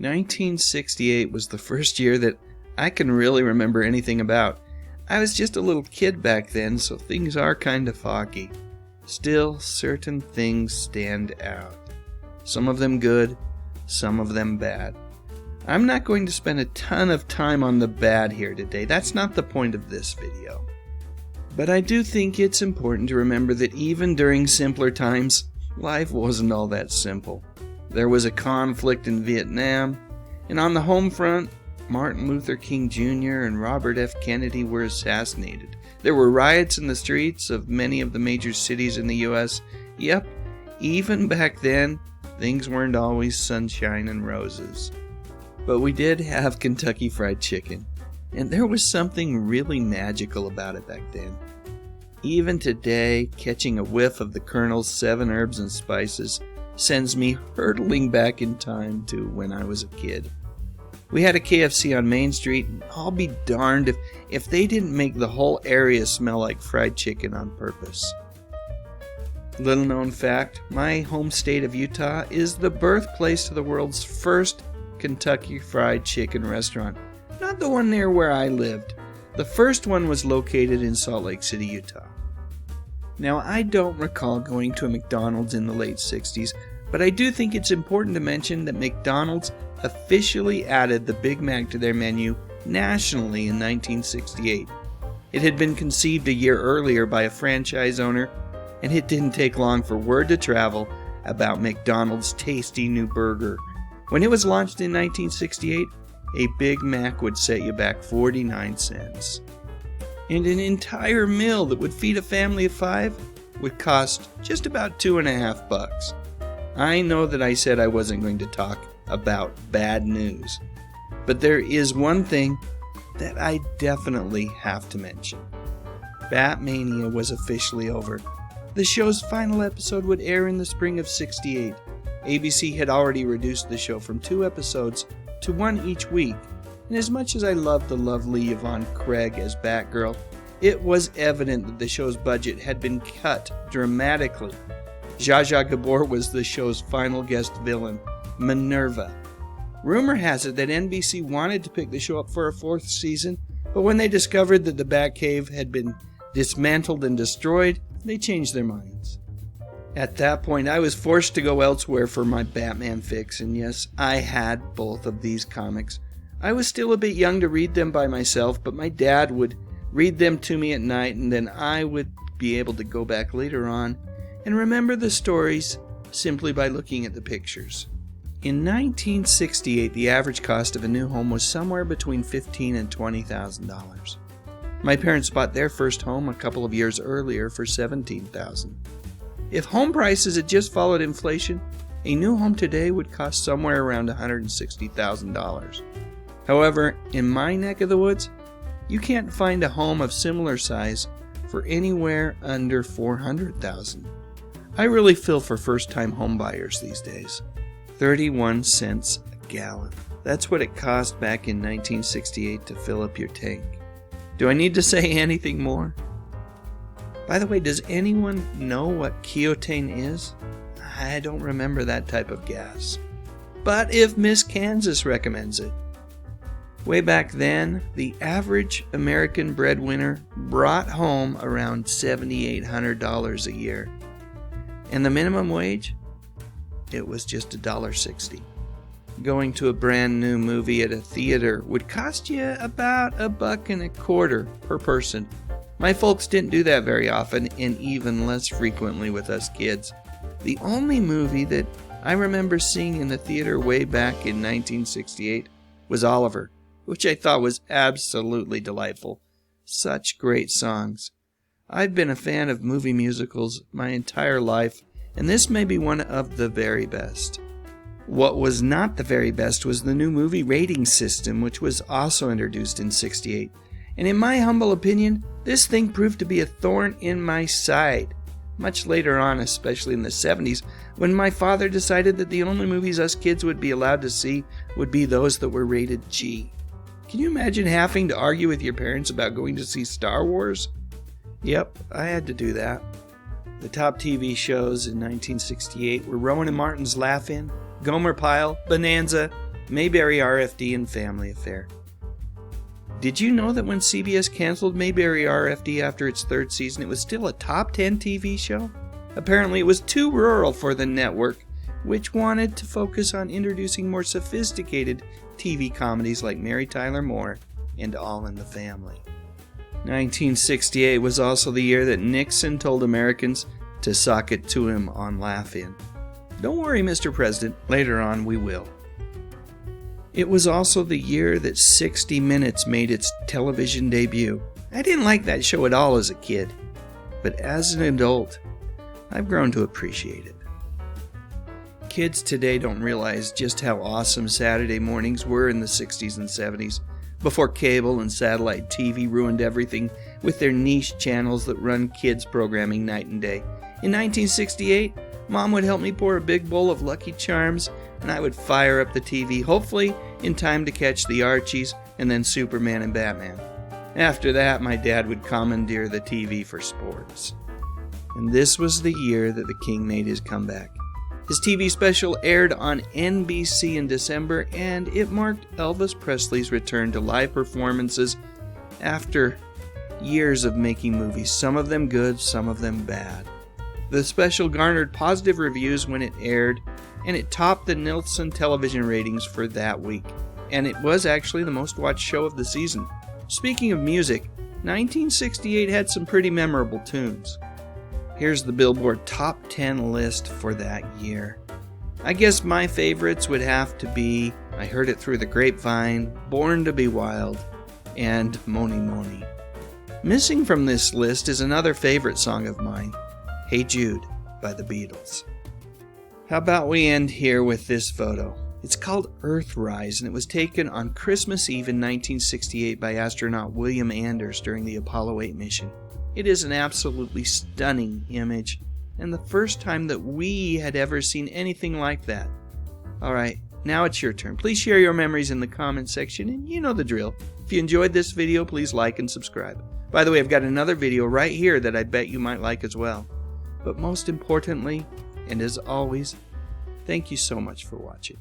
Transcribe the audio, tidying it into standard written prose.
1968 was the first year that I can really remember anything about. I was just a little kid back then, so things are kind of foggy. Still, certain things stand out. Some of them good, some of them bad. I'm not going to spend a ton of time on the bad here today. That's not the point of this video. But I do think it's important to remember that even during simpler times, life wasn't all that simple. There was a conflict in Vietnam, and on the home front, Martin Luther King Jr. and Robert F. Kennedy were assassinated. There were riots in the streets of many of the major cities in the U.S. Yep, even back then, things weren't always sunshine and roses. But we did have Kentucky Fried Chicken, and there was something really magical about it back then. Even today, catching a whiff of the Colonel's 7 herbs and spices sends me hurtling back in time to when I was a kid. We had a KFC on Main Street, and I'll be darned if they didn't make the whole area smell like fried chicken on purpose. Little known fact, my home state of Utah is the birthplace of the world's first Kentucky Fried Chicken restaurant. Not the one near where I lived. The first one was located in Salt Lake City, Utah. Now, I don't recall going to a McDonald's in the late 60s, but I do think it's important to mention that McDonald's officially added the Big Mac to their menu nationally in 1968. It had been conceived a year earlier by a franchise owner, and it didn't take long for word to travel about McDonald's tasty new burger. When it was launched in 1968, a Big Mac would set you back 49 cents. And an entire meal that would feed a family of 5 would cost just about $2.50. I know that I said I wasn't going to talk about bad news, but there is one thing that I definitely have to mention. Batmania was officially over. The show's final episode would air in the spring of '68. ABC had already reduced the show from 2 episodes to 1 each week, and as much as I loved the lovely Yvonne Craig as Batgirl, it was evident that the show's budget had been cut dramatically. Zsa Zsa Gabor was the show's final guest villain, Minerva. Rumor has it that NBC wanted to pick the show up for a 4th season, but when they discovered that the Batcave had been dismantled and destroyed, they changed their minds. At that point, I was forced to go elsewhere for my Batman fix, and yes, I had both of these comics. I was still a bit young to read them by myself, but my dad would read them to me at night, and then I would be able to go back later on and remember the stories simply by looking at the pictures. In 1968, the average cost of a new home was somewhere between $15,000 and $20,000. My parents bought their first home a couple of years earlier for $17,000. If home prices had just followed inflation, a new home today would cost somewhere around $160,000. However, in my neck of the woods, you can't find a home of similar size for anywhere under $400,000. I really feel for first-time home buyers these days. 31 cents a gallon. That's what it cost back in 1968 to fill up your tank. Do I need to say anything more? By the way, does anyone know what Keotane is? I don't remember that type of gas. But if Miss Kansas recommends it. Way back then, the average American breadwinner brought home around $7,800 a year. And the minimum wage? It was just $1.60. Going to a brand new movie at a theater would cost you about $1.25 per person. My folks didn't do that very often, and even less frequently with us kids. The only movie that I remember seeing in the theater way back in 1968 was Oliver, which I thought was absolutely delightful. Such great songs. I've been a fan of movie musicals my entire life, and this may be one of the very best. What was not the very best was the new movie rating system, which was also introduced in '68. And in my humble opinion, this thing proved to be a thorn in my side. Much later on, especially in the '70s, when my father decided that the only movies us kids would be allowed to see would be those that were rated G. Can you imagine having to argue with your parents about going to see Star Wars? Yep, I had to do that. The top TV shows in 1968 were Rowan and Martin's Laugh-In, Gomer Pyle, Bonanza, Mayberry RFD and Family Affair. Did you know that when CBS canceled Mayberry RFD after its third season, it was still a top 10 TV show? Apparently it was too rural for the network, which wanted to focus on introducing more sophisticated TV comedies like Mary Tyler Moore and All in the Family. 1968 was also the year that Nixon told Americans to sock it to him on Laugh-In. Don't worry, Mr. President, later on we will. It was also the year that 60 Minutes made its television debut. I didn't like that show at all as a kid, but as an adult, I've grown to appreciate it. Kids today don't realize just how awesome Saturday mornings were in the 60s and 70s, before cable and satellite TV ruined everything with their niche channels that run kids programming night and day. In 1968, Mom would help me pour a big bowl of Lucky Charms, and I would fire up the TV, hopefully in time to catch the Archies and then Superman and Batman. After that, my dad would commandeer the TV for sports. And this was the year that the King made his comeback. His TV special aired on NBC in December, and it marked Elvis Presley's return to live performances after years of making movies, some of them good, some of them bad. The special garnered positive reviews when it aired, and it topped the Nielsen television ratings for that week. And it was actually the most watched show of the season. Speaking of music, 1968 had some pretty memorable tunes. Here's the Billboard Top 10 list for that year. I guess my favorites would have to be I Heard It Through the Grapevine, Born to Be Wild, and Moni Moni. Missing from this list is another favorite song of mine, Hey Jude by the Beatles. How about we end here with this photo? It's called Earthrise, and it was taken on Christmas Eve in 1968 by astronaut William Anders during the Apollo 8 mission. It is an absolutely stunning image, and the first time that we had ever seen anything like that. Alright, now it's your turn. Please share your memories in the comment section, and you know the drill. If you enjoyed this video, please like and subscribe. By the way, I've got another video right here that I bet you might like as well. But most importantly, and as always, thank you so much for watching.